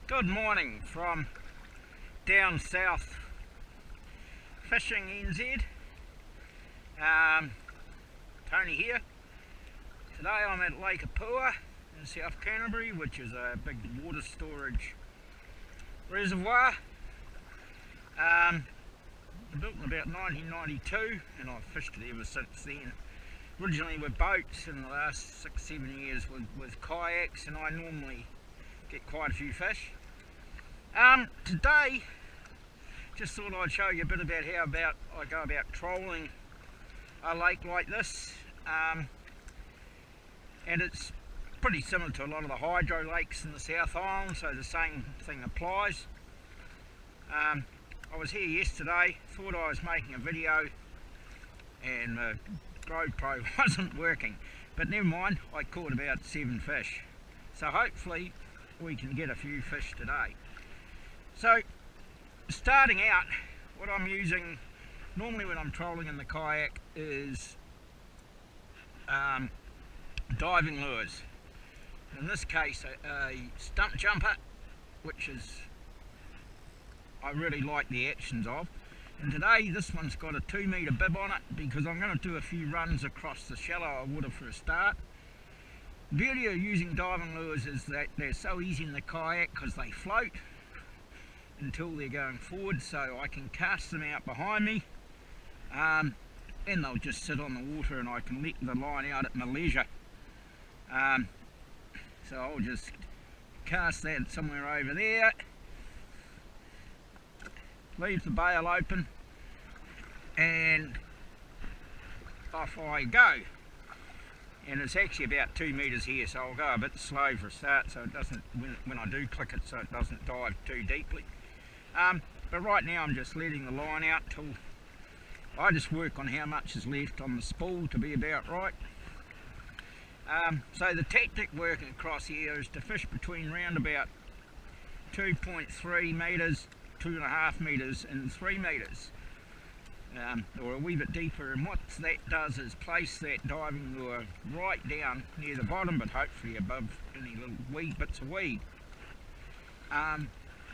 Good morning from down south fishing NZ. Tony here. Today I'm at Lake Opuha in South Canterbury, which is a big water storage reservoir. Built in about 1992 and I've fished it ever since then. Originally with boats, in the last 6-7 years with kayaks, and I normally get quite a few fish. Today, just thought I'd show you a bit about how I go about trolling a lake like this, and it's pretty similar to a lot of the hydro lakes in the South Island, so the same thing applies. I was here yesterday, thought I was making a video and the GoPro wasn't working, but never mind, I caught about 7 fish, so hopefully we can get a few fish today. So starting out, what I'm using normally when I'm trolling in the kayak is diving lures. In this case a stump jumper, which is I really like the actions of, and today this one's got a 2-metre bib on it because I'm going to do a few runs across the shallower water for a start. The beauty of using diving lures is that they're so easy in the kayak because they float until they're going forward, so I can cast them out behind me and they'll just sit on the water and I can let the line out at my leisure. So I'll just cast that somewhere over there, leave the bail open, and off I go. And it's actually about 2 metres here, so I'll go a bit slow for a start so it doesn't, when I do click it, so it doesn't dive too deeply. But right now I'm just letting the line out till I just work on how much is left on the spool to be about right. So the tactic working across here is to fish between round about 2.3 metres, 2.5 metres and 3 metres, or a wee bit deeper, and what that does is place that diving lure right down near the bottom, but hopefully above any little bits of weed.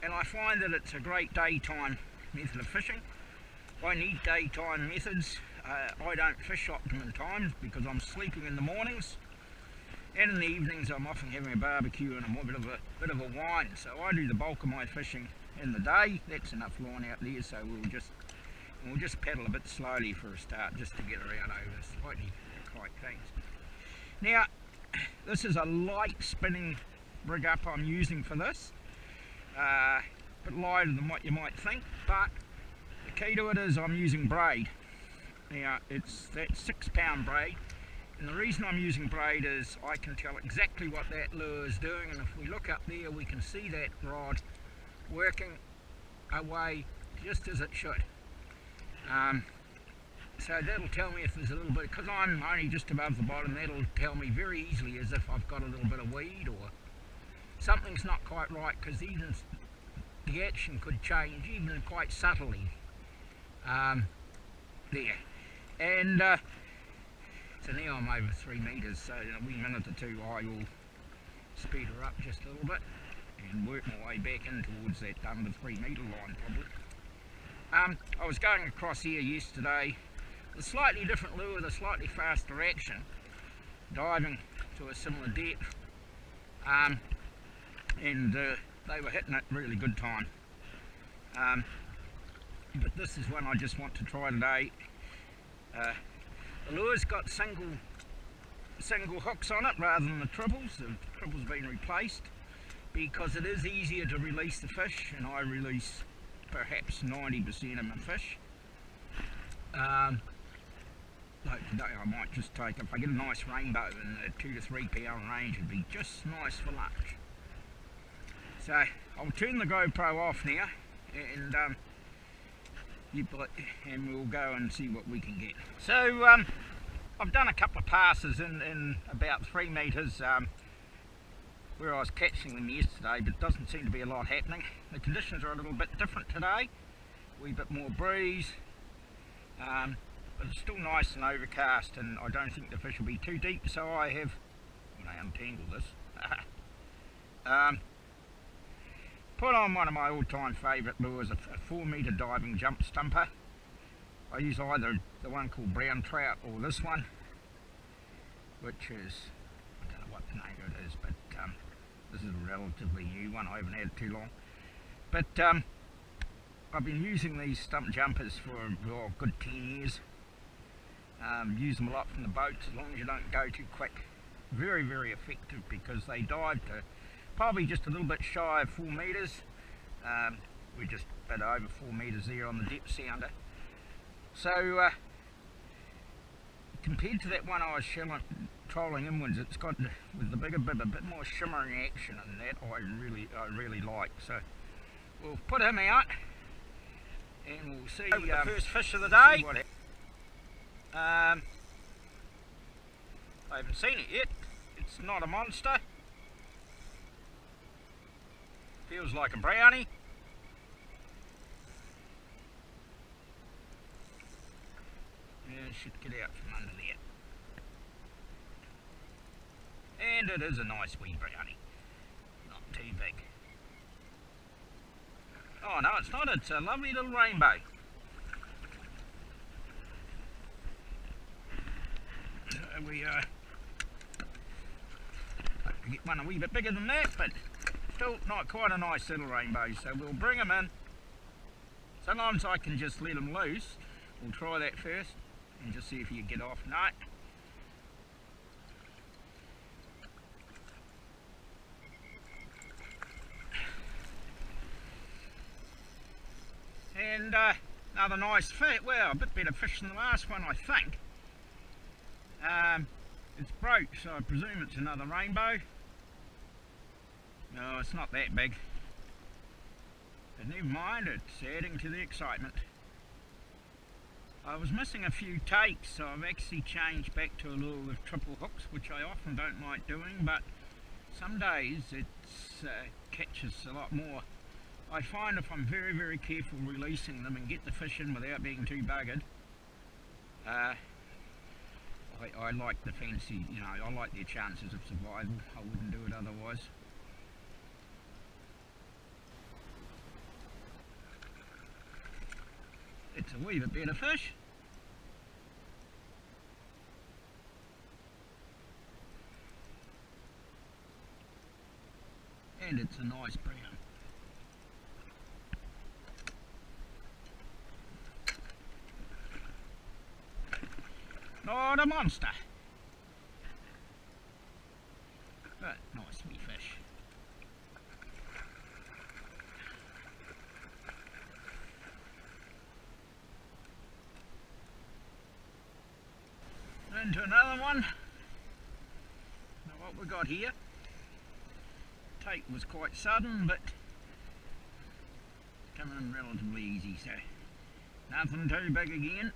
And I find that it's a great daytime method of fishing. I need daytime methods. I don't fish optimum times because I'm sleeping in the mornings, and in the evenings I'm often having a barbecue and a bit of a wine, so I do the bulk of my fishing in the day. That's enough line out there, so we'll just paddle a bit slowly for a start just to get around over slightly tight things. Now this is a light spinning rig up I'm using for this, a bit lighter than what you might think, but the key to it is I'm using braid. Now it's that 6-pound braid, and the reason I'm using braid is I can tell exactly what that lure is doing, and if we look up there we can see that rod working away just as it should. So that'll tell me if there's a little bit, because I'm only just above the bottom, that'll tell me very easily as if I've got a little bit of weed or something's not quite right, because even the action could change even quite subtly there. And so now I'm over 3 metres, so in a wee minute or two I will speed her up just a little bit and work my way back in towards that under 3 metre line probably. I was going across here yesterday with a slightly different lure with a slightly faster action, diving to a similar depth, and they were hitting it really good time. But this is one I just want to try today. The lure's got single hooks on it rather than the triples. The triples have been replaced because it is easier to release the fish, and I release perhaps 90% of my fish. Like today I might just take, if I get a nice rainbow in the 2 to 3 pound range, it'd be just nice for lunch. So I'll turn the GoPro off now, and we'll go and see what we can get. So I've done a couple of passes in about 3 metres where I was catching them yesterday, but it doesn't seem to be a lot happening. The conditions are a little bit different today, a wee bit more breeze, but it's still nice and overcast, and I don't think the fish will be too deep, so I have, when I untangle this, put on one of my all-time favourite lures, a 4 metre diving jump stumper. I use either the one called brown trout or this one, which is, I don't know what name it is, but this is a relatively new one. I haven't had it too long. But I've been using these stump jumpers for a good 10 years. Use them a lot from the boats as long as you don't go too quick. Very, very effective because they dive to probably just a little bit shy of 4 metres. We're just a bit over 4 metres there on the depth sounder. So compared to that one I was trolling inwards, it's got, with the bigger bib, a bit more shimmering action, and that I really like. So we'll put him out and we'll see the first fish of the day. I haven't seen it yet. It's not a monster. Feels like a brownie. Yeah, it should get out from under there. And it is a nice wee brownie. Not too big. Oh no, it's not. It's a lovely little rainbow. So we get one a wee bit bigger than that, but still not quite a nice little rainbow. So we'll bring them in. Sometimes I can just let them loose. We'll try that first and just see if you get off. No. And another nice fish, well, a bit better fish than the last one, I think. It's broke, so I presume it's another rainbow. No, it's not that big. But never mind, it's adding to the excitement. I was missing a few takes, so I've actually changed back to a lure with triple hooks, which I often don't like doing, but some days it catches a lot more. I find if I'm very, very careful releasing them and get the fish in without being too buggered, I like the fancy, you know, I like their chances of survival. I wouldn't do it otherwise. It's a wee bit better fish. And it's a nice brown. Not a monster, but nice wee fish. Into another one. Now what we got here, take was quite sudden, but coming in relatively easy, so nothing too big again.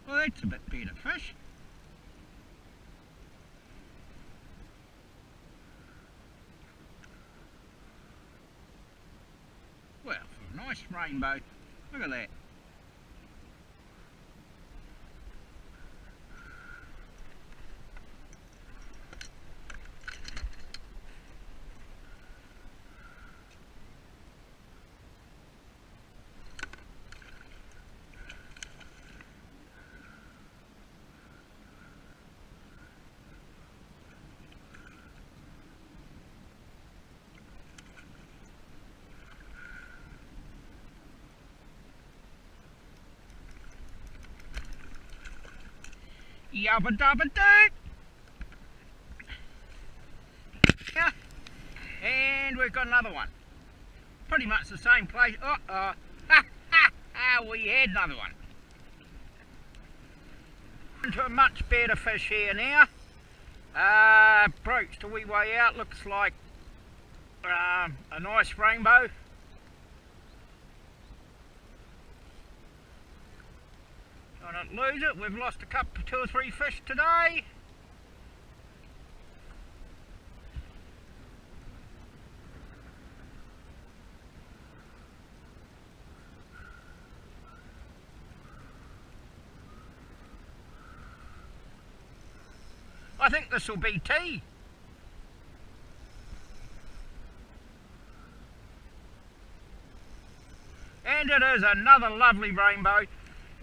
Well, that's a bit better fish. Well, for a nice rainbow, look at that. Yabba dabba doo! Yeah. And we've got another one. Pretty much the same place. We had another one. Into a much better fish here now. Broached a wee way out, looks like a nice rainbow. Don't lose it. We've lost a couple, 2 or 3 fish today. I think this will be tea. And it is another lovely rainbow,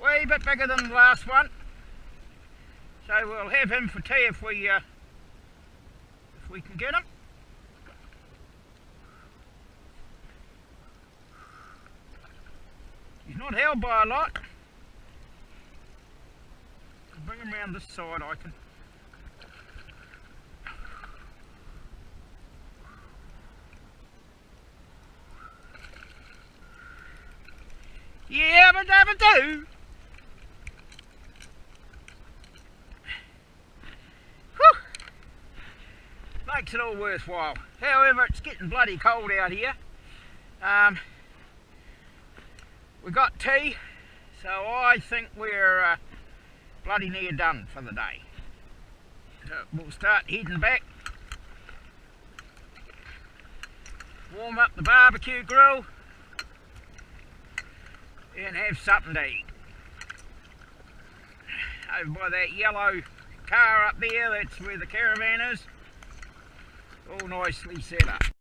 wee bit bigger than the last one. So we'll have him for tea if we can get him. He's not held by a lot. I'll bring him around this side, I can. Yeah, but never do. Whew. Makes it all worthwhile. However, it's getting bloody cold out here. We got tea, so I think we're bloody near done for the day. So we'll start heading back. Warm up the barbecue grill and have something to eat. Over by that yellow car up there, that's where the caravan is. All nicely set up.